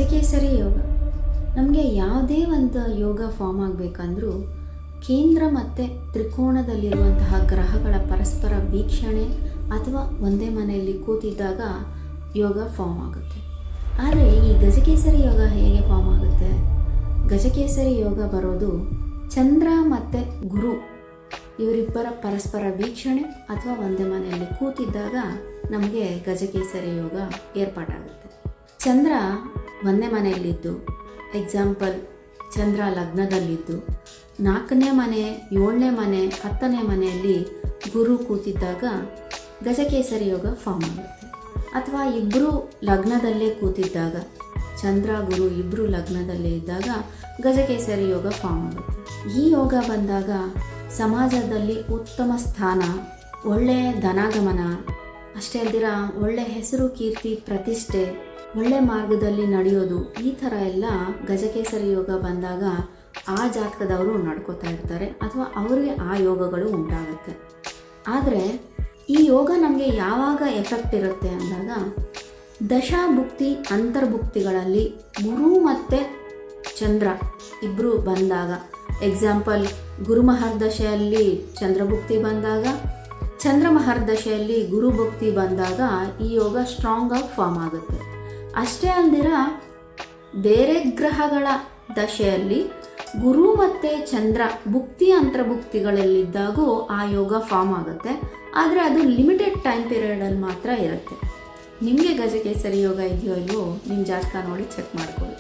ಗಜಕೇಸರಿ ಯೋಗ ನಮಗೆ ಯಾವುದೇ ಒಂದು ಯೋಗ ಫಾರ್ಮ್ ಆಗಬೇಕಂದ್ರೂ ಕೇಂದ್ರ ಮತ್ತು ತ್ರಿಕೋಣದಲ್ಲಿರುವಂತಹ ಗ್ರಹಗಳ ಪರಸ್ಪರ ವೀಕ್ಷಣೆ ಅಥವಾ ಒಂದೇ ಮನೆಯಲ್ಲಿ ಕೂತಿದ್ದಾಗ ಯೋಗ ಫಾರ್ಮ್ ಆಗುತ್ತೆ. ಆದರೆ ಈ ಗಜಕೇಸರಿ ಯೋಗ ಹೇಗೆ ಫಾರ್ಮ್ ಆಗುತ್ತೆ? ಗಜಕೇಸರಿ ಯೋಗ ಬರೋದು ಚಂದ್ರ ಮತ್ತು ಗುರು ಇವರಿಬ್ಬರ ಪರಸ್ಪರ ವೀಕ್ಷಣೆ ಅಥವಾ ಒಂದೇ ಮನೆಯಲ್ಲಿ ಕೂತಿದ್ದಾಗ ನಮಗೆ ಗಜಕೇಸರಿ ಯೋಗ ಏರ್ಪಾಟಾಗುತ್ತೆ. ಚಂದ್ರ ಒಂದೇ ಮನೆಯಲ್ಲಿದ್ದು, ಎಕ್ಸಾಂಪಲ್ ಚಂದ್ರ ಲಗ್ನದಲ್ಲಿದ್ದು 4ನೇ ಮನೆ, 7ನೇ ಮನೆ, 10ನೇ ಮನೆಯಲ್ಲಿ ಗುರು ಕೂತಿದ್ದಾಗ ಗಜಕೇಸರಿ ಯೋಗ ಫಾರ್ಮ್ ಆಗುತ್ತೆ. ಅಥವಾ ಇಬ್ಬರು ಲಗ್ನದಲ್ಲೇ ಕೂತಿದ್ದಾಗ, ಚಂದ್ರ ಗುರು ಇಬ್ಬರು ಲಗ್ನದಲ್ಲೇ ಇದ್ದಾಗ ಗಜಕೇಸರಿ ಯೋಗ ಫಾರ್ಮ್ ಆಗುತ್ತೆ. ಈ ಯೋಗ ಬಂದಾಗ ಸಮಾಜದಲ್ಲಿ ಉತ್ತಮ ಸ್ಥಾನ, ಒಳ್ಳೆಯ ಧನಾಗಮನ, ಅಷ್ಟೇ ಅಲ್ದಿರ ಒಳ್ಳೆಯ ಹೆಸರು, ಕೀರ್ತಿ, ಪ್ರತಿಷ್ಠೆ, ಒಳ್ಳೆ ಮಾರ್ಗದಲ್ಲಿ ನಡೆಯೋದು, ಈ ಥರ ಎಲ್ಲ ಗಜಕೇಸರಿ ಯೋಗ ಬಂದಾಗ ಆ ಜಾತಕದವರು ನಡ್ಕೋತಾ ಇರ್ತಾರೆ ಅಥವಾ ಅವರಿಗೆ ಆ ಯೋಗಗಳು ಉಂಟಾಗುತ್ತೆ. ಆದರೆ ಈ ಯೋಗ ನಮಗೆ ಯಾವಾಗ ಎಫೆಕ್ಟ್ ಇರುತ್ತೆ ಅಂದಾಗ ದಶಾಭುಕ್ತಿ ಅಂತರ್ಭುಕ್ತಿಗಳಲ್ಲಿ ಗುರು ಮತ್ತು ಚಂದ್ರ ಇಬ್ಬರು ಬಂದಾಗ, ಎಕ್ಸಾಂಪಲ್ ಗುರು ಮಹರ್ದಶೆಯಲ್ಲಿ ಚಂದ್ರಭುಕ್ತಿ ಬಂದಾಗ, ಚಂದ್ರ ಮಹರ್ದಶೆಯಲ್ಲಿ ಗುರುಭುಕ್ತಿ ಬಂದಾಗ ಈ ಯೋಗ ಸ್ಟ್ರಾಂಗ್ ಆಗಿ ಫಾರ್ಮ್ ಆಗುತ್ತೆ. ಅಷ್ಟೇ ಅಲ್ದಿರ ಬೇರೆ ಗ್ರಹಗಳ ದಶೆಯಲ್ಲಿ ಗುರು ಮತ್ತು ಚಂದ್ರ ಭುಕ್ತಿ ಅಂತರ್ಭುಕ್ತಿಗಳಲ್ಲಿದ್ದಾಗೂ ಆ ಯೋಗ ಫಾರ್ಮ್ ಆಗುತ್ತೆ. ಆದರೆ ಅದು ಲಿಮಿಟೆಡ್ ಟೈಮ್ ಪೀರಿಯಡಲ್ಲಿ ಮಾತ್ರ ಇರುತ್ತೆ. ನಿಮಗೆ ಗಜಕೇಸರಿ ಯೋಗ ಇದೆಯೋ ಇಲ್ವೋ ನಿಮ್ಮ ಜಾತಕ ನೋಡಿ ಚೆಕ್ ಮಾಡ್ಕೊಳ್ಳಿ.